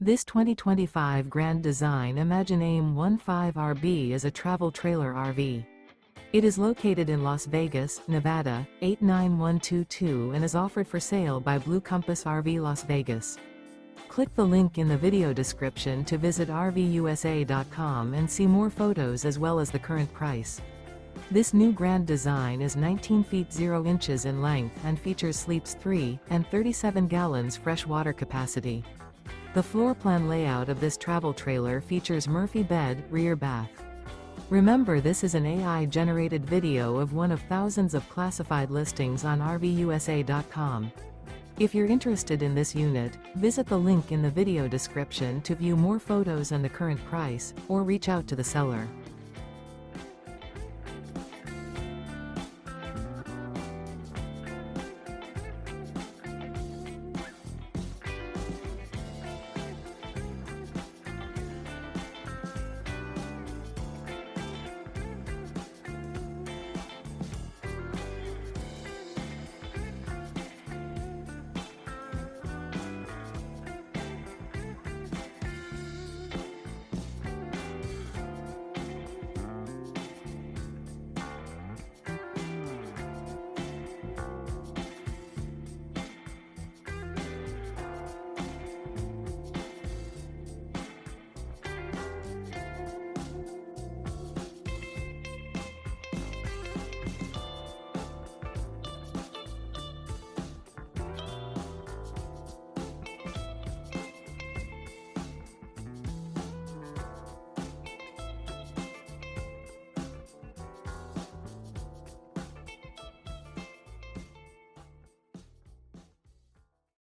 This 2025 Grand Design Imagine AIM-15RB is a travel trailer RV. It is located in Las Vegas, Nevada, 89122 and is offered for sale by Blue Compass RV Las Vegas. Click the link in the video description to visit RVUSA.com and see more photos as well as the current price. This new Grand Design is 19 feet 0 inches in length and features sleeps 3 and 37 gallons fresh water capacity. The floor plan layout of this travel trailer features Murphy bed, rear bath. Remember, this is an AI-generated video of one of thousands of classified listings on RVUSA.com. If you're interested in this unit, visit the link in the video description to view more photos and the current price, or reach out to the seller.